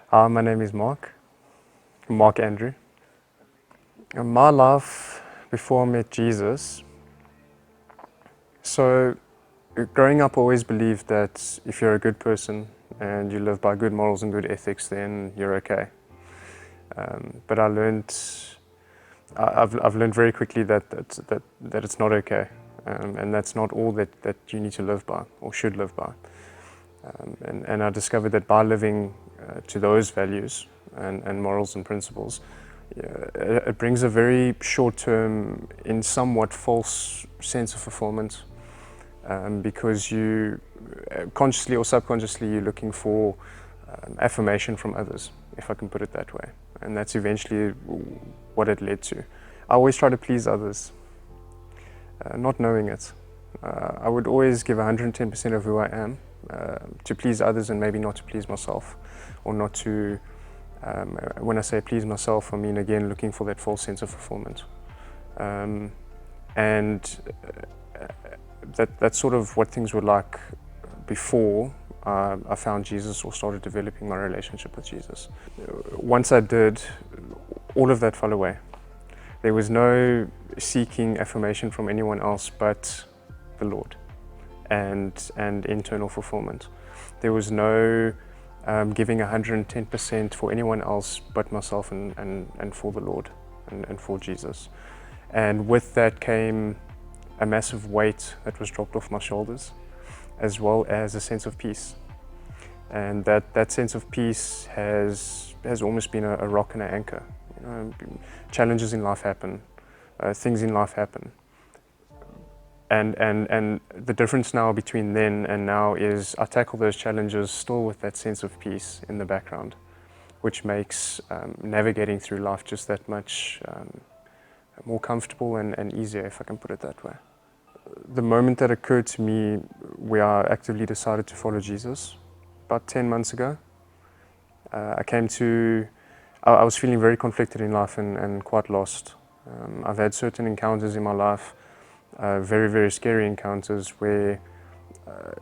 Hi, my name is Marc Andrew. In my life before I met Jesus, so growing up I always believed that if you're a good person and you live by good morals and good ethics, then you're okay. But I've learned very quickly that it's not okay, and that's not all that you need to live by or should live by. And I discovered that by living to those values and morals and principles, it brings a very short-term, in somewhat false sense of fulfillment, because you, consciously or subconsciously, you're looking for affirmation from others, if I can put it that way. And that's eventually what it led to. I always try to please others, not knowing it. I would always give 110% of who I am to please others and maybe not to please myself, or not to, when I say please myself, I mean again looking for that false sense of fulfillment. That's sort of what things were like before I found Jesus or started developing my relationship with Jesus. Once I did, all of that fell away. There was no seeking affirmation from anyone else but the Lord and internal fulfillment. There was no giving 110% for anyone else but myself and for the Lord and for Jesus. And with that came a massive weight that was dropped off my shoulders, as well as a sense of peace. And that sense of peace has almost been a rock and an anchor. You know, challenges in life happen, things in life happen. And the difference now between then and now is I tackle those challenges still with that sense of peace in the background, which makes navigating through life just that much more comfortable and easier, if I can put it that way. The moment that occurred to me where I actively decided to follow Jesus, about 10 months ago, I was feeling very conflicted in life and quite lost. I've had certain encounters in my life, very, very scary encounters where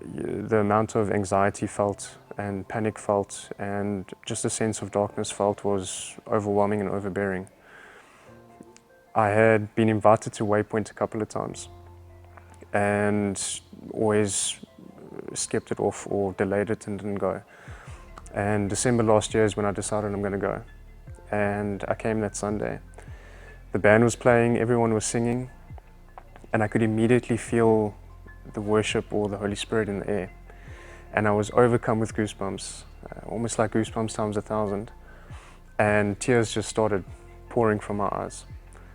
the amount of anxiety felt and panic felt and just a sense of darkness felt was overwhelming and overbearing. I had been invited to Waypoint a couple of times and always skipped it off or delayed it and didn't go. And December last year is when I decided I'm going to go. And I came that Sunday. The band was playing, everyone was singing, and I could immediately feel the worship or the Holy Spirit in the air. And I was overcome with goosebumps, almost like goosebumps times 1,000. And tears just started pouring from my eyes,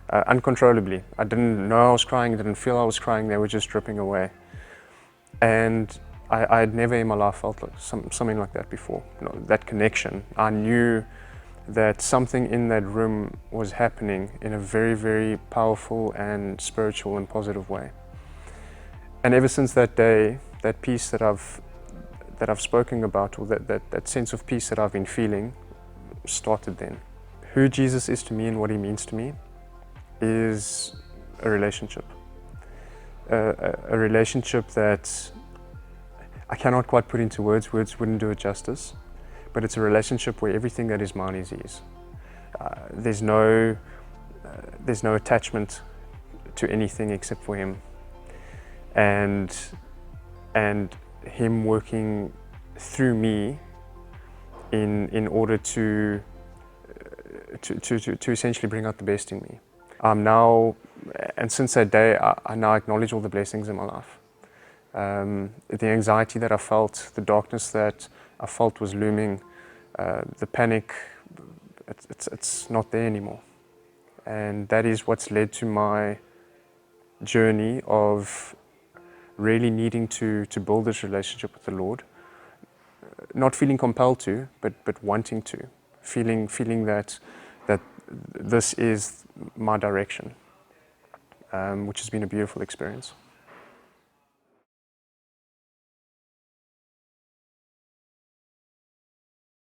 uncontrollably. I didn't know I was crying, I didn't feel I was crying, they were just dripping away. And I had never in my life felt like something like that before, that connection. I knew that something in that room was happening in a very, very powerful and spiritual and positive way. And ever since that day, that peace that I've spoken about, or that sense of peace that I've been feeling, started then. Who Jesus is to me and what he means to me is a relationship. A relationship that I cannot quite put into words. Words wouldn't do it justice. But it's a relationship where everything that is mine is his. There's no attachment to anything except for him, and him working through me in order to essentially bring out the best in me. I'm now, and since that day, I now acknowledge all the blessings in my life. The anxiety that I felt, the darkness that I felt was looming, the panic, it's not there anymore. And that is what's led to my journey of really needing to build this relationship with the Lord. Not feeling compelled to, but wanting to. Feeling that this is my direction, which has been a beautiful experience.